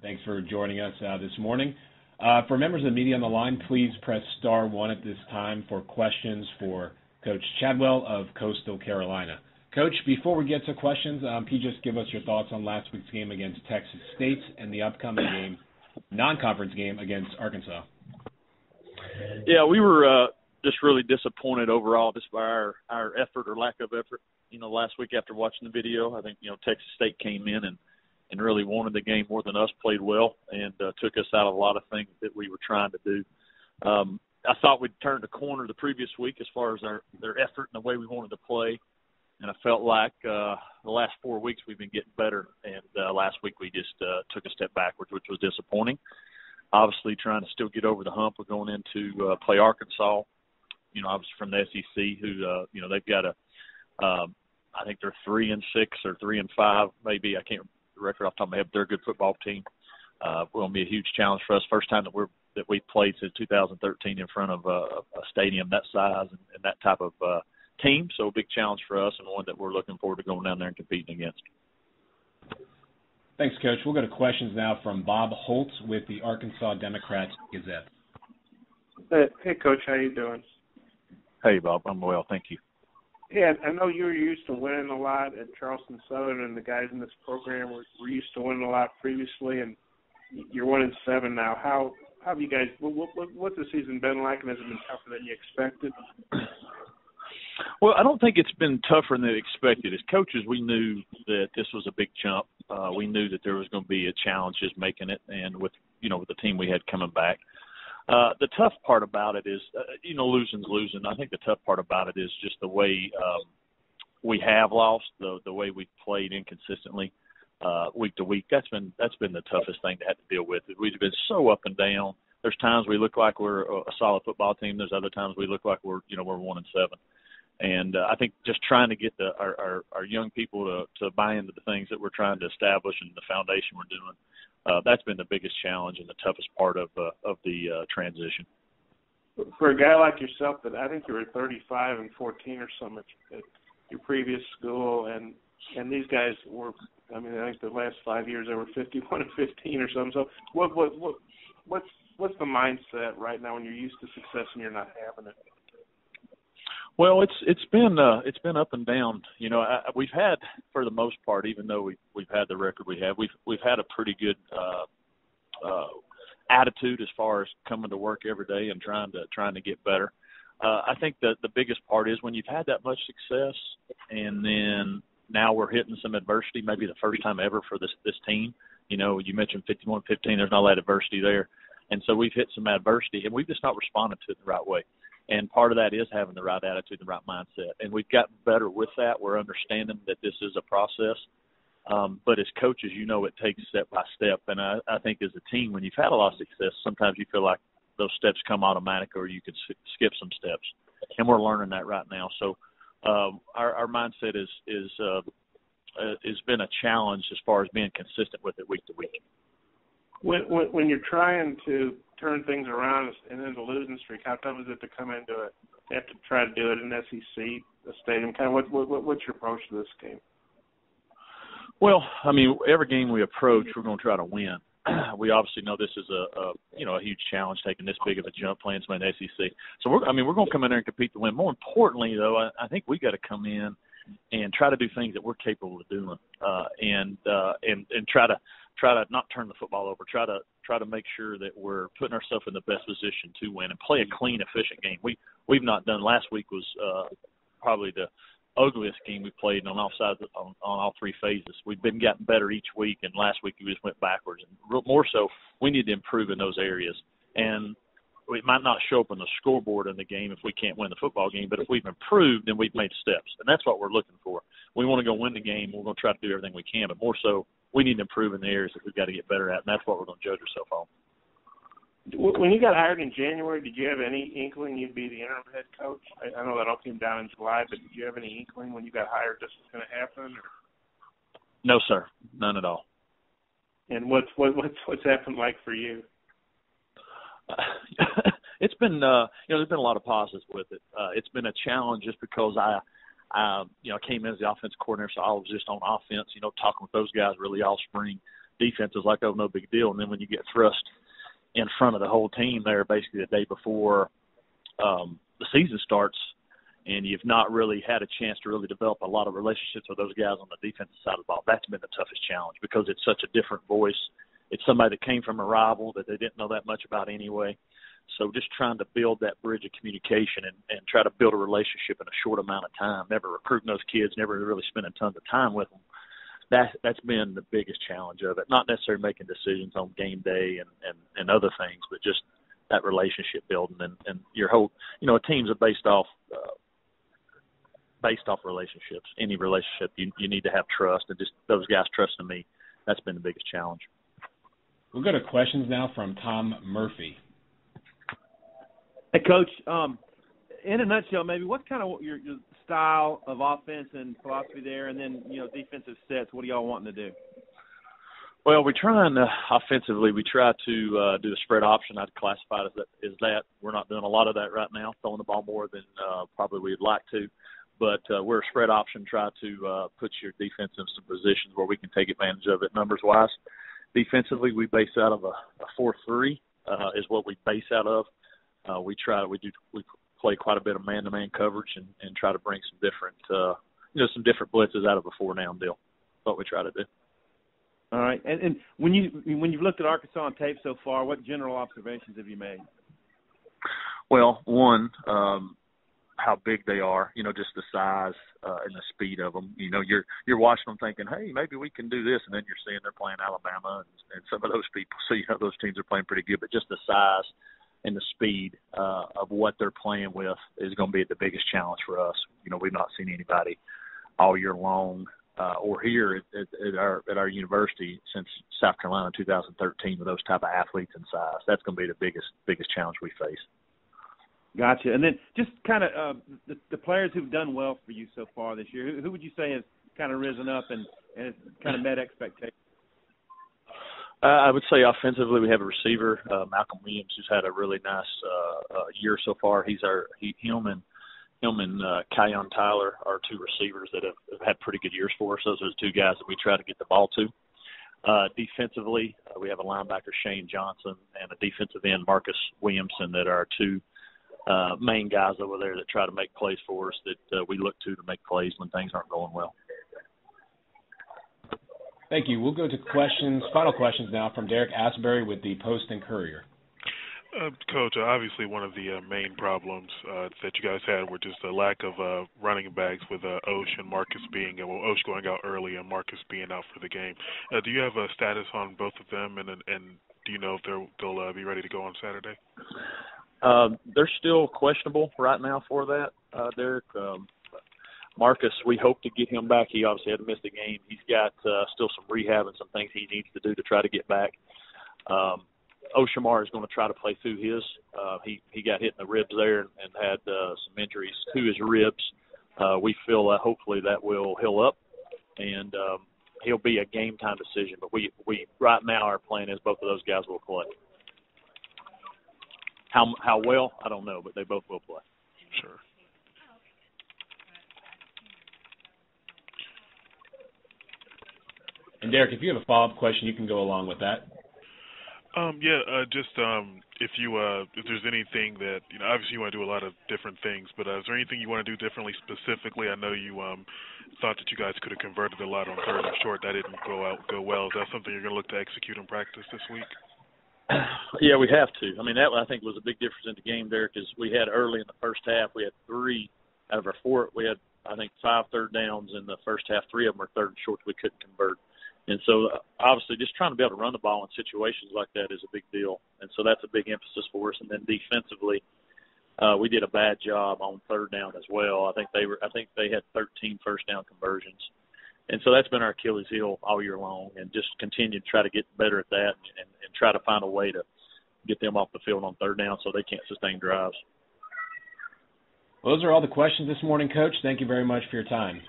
Thanks for joining us this morning. For members of the media on the line, please press star 1 at this time for questions for Coach Chadwell of Coastal Carolina. Coach, before we get to questions, can you just give us your thoughts on last week's game against Texas State and the upcoming game, non-conference game against Arkansas? Yeah, we were just really disappointed overall just by our effort or lack of effort. Last week after watching the video, I think, Texas State came in and really wanted the game more than us, played well, and took us out of a lot of things that we were trying to do. I thought we'd turned a corner the previous week as far as their effort and the way we wanted to play, and I felt like the last 4 weeks we've been getting better, and last week we just took a step backwards, which was disappointing. Obviously trying to still get over the hump. We're going into play Arkansas, obviously from the SEC, who, they've got I think they're 3-6 or 3-5, maybe. I can't record off the top of my head, but they're a good football team. Will be a huge challenge for us. First time that we played since 2013 in front of a stadium that size and that type of team. So a big challenge for us and one that we're looking forward to going down there and competing against. Thanks, Coach. We'll go to questions now from Bob Holtz with the Arkansas Democrat-Gazette. Hey, Coach, how you doing? Hey, Bob. I'm well, thank you. Yeah, I know you were used to winning a lot at Charleston Southern, and the guys in this program were used to winning a lot previously, and you're 1-7 now. How have you guys? What's the season been like, and has it been tougher than you expected? Well, I don't think it's been tougher than expected. As coaches, we knew that this was a big jump. We knew that there was going to be a challenge just making it, and with the team we had coming back. The tough part about it is, losing's losing. I think the tough part about it is just the way we have lost, the way we've played inconsistently week to week. That's been the toughest thing to have to deal with. We've been so up and down. There's times we look like we're a solid football team. There's other times we look like we're 1-7. And I think just trying to get our young people to buy into the things that we're trying to establish and the foundation we're doing, that's been the biggest challenge and the toughest part of the transition. For a guy like yourself, that I think you were 35-14 or something at your previous school, and these guys were, I think the last 5 years they were 51-15 or something. So what's the mindset right now when you're used to success and you're not having it? Well, it's been up and down. We've had, for the most part, even though we've had the record we have, we've had a pretty good attitude as far as coming to work every day and trying to get better. I think that the biggest part is when you've had that much success and then now we're hitting some adversity, maybe the first time ever for this team. You mentioned 51-15. There's not a lot of adversity there, and so we've hit some adversity and we've just not responded to it the right way. And part of that is having the right attitude, the right mindset. And we've gotten better with that. We're understanding that this is a process. But as coaches, it takes step by step. And I think as a team, when you've had a lot of success, sometimes you feel like those steps come automatic or you could skip some steps. And we're learning that right now. So our mindset has been a challenge as far as being consistent with it week to week. When you're trying to turn things around and into losing streak, how tough is it to come into it? You have to try to do it in SEC, the stadium. Kind of what's your approach to this game? Well, every game we approach, we're going to try to win. We obviously know this is a huge challenge, taking this big of a jump, playing somebody in the SEC. So we're going to come in there and compete to win. More importantly, though, I think we got to come in and try to do things that we're capable of doing, and try to not turn the football over. Try to make sure that we're putting ourselves in the best position to win and play a clean, efficient game. We've not done. Last week was probably the ugliest game we played on all sides on all three phases. We've been getting better each week, and last week we just went backwards. And more so, we need to improve in those areas. And it might not show up on the scoreboard in the game if we can't win the football game, but if we've improved, then we've made steps. And that's what we're looking for. We want to go win the game. We're going to try to do everything we can, but more so, we need to improve in the areas that we've got to get better at, and that's what we're going to judge ourselves on. When you got hired in January, did you have any inkling you'd be the interim head coach? I know that all came down in July, but did you have any inkling when you got hired this was going to happen? Or? No, sir. None at all. And what's happened like for you? It's been, there's been a lot of positives with it. It's been a challenge just because I came in as the offensive coordinator, so I was just on offense, talking with those guys really all spring. defense is like, oh, no big deal. And then when you get thrust in front of the whole team there basically the day before the season starts, and you've not really had a chance to really develop a lot of relationships with those guys on the defensive side of the ball, that's been the toughest challenge because it's such a different voice. It's somebody that came from a rival that they didn't know that much about anyway. So just trying to build that bridge of communication and try to build a relationship in a short amount of time, never recruiting those kids, never really spending tons of time with them. That's been the biggest challenge of it. Not necessarily making decisions on game day and other things, but just that relationship building and your whole, a teams are based off relationships. Any relationship, you need to have trust, and just those guys trusting me, that's been the biggest challenge. We'll go to questions now from Tom Murphy. Hey, Coach, in a nutshell, maybe what's kind of your style of offense and philosophy there, and then, defensive sets, what are y'all wanting to do? Well, we're trying offensively, we try to do a spread option. I'd classify it as that. We're not doing a lot of that right now, throwing the ball more than probably we'd like to. But we're a spread option, try to put your defense in some positions where we can take advantage of it numbers-wise. Defensively, we base out of a 4-3 is what we base out of. We play quite a bit of man-to-man coverage and try to bring some different blitzes out of a 4-down deal. That's what we try to do. All right. And when you've looked at Arkansas on tape so far, what general observations have you made? Well, one, how big they are, just the size and the speed of them. You're watching them thinking, hey, maybe we can do this, and then you're seeing they're playing Alabama and some of those people. So, those teams are playing pretty good, but just the size and the speed of what they're playing with is going to be the biggest challenge for us. We've not seen anybody all year long or here at our university since South Carolina in 2013 with those type of athletes and size. That's going to be the biggest challenge we face. Gotcha. And then just kind of the players who've done well for you so far this year, who would you say has kind of risen up and has kind of met expectations? I would say offensively we have a receiver, Malcolm Williams, who's had a really nice year so far. Him and Kyon Tyler are two receivers that have had pretty good years for us. Those are the two guys that we try to get the ball to. Defensively, we have a linebacker, Shane Johnson, and a defensive end, Marcus Williamson, that are two main guys over there that try to make plays for us that we look to make plays when things aren't going well. Thank you. We'll go to final questions now from Derek Asbury with the Post and Courier. Coach, obviously one of the main problems that you guys had were just the lack of running backs with Osh and Marcus Osh going out early and Marcus being out for the game. Do you have a status on both of them, and do you know if they'll be ready to go on Saturday? They're still questionable right now for that, Derek. Marcus, we hope to get him back. He obviously had to miss the game. He's got still some rehab and some things he needs to do to try to get back. Oshamar is going to try to play through his. He got hit in the ribs there and had some injuries to his ribs. We feel hopefully that will heal up, and he'll be a game-time decision. But we right now our plan is both of those guys will play. How well, I don't know, but they both will play. Sure. And Derek, if you have a follow-up question, you can go along with that. If there's anything that, obviously you want to do a lot of different things, but is there anything you want to do differently specifically? I know you thought that you guys could have converted a lot on third and short. That didn't go well. Is that something you're going to look to execute in practice this week? Yeah, we have to. I mean, that I think was a big difference in the game, Derek, is we had early in the first half, we had 3 out of our 4. We had, I think, 5 third downs in the first half. 3 of them were third and short we couldn't convert. And so, obviously, just trying to be able to run the ball in situations like that is a big deal. And so that's a big emphasis for us. And then defensively, we did a bad job on third down as well. I think they had 13 first down conversions. And so that's been our Achilles heel all year long, and just continue to try to get better at that and try to find a way to get them off the field on third down so they can't sustain drives. Well, those are all the questions this morning, Coach. Thank you very much for your time.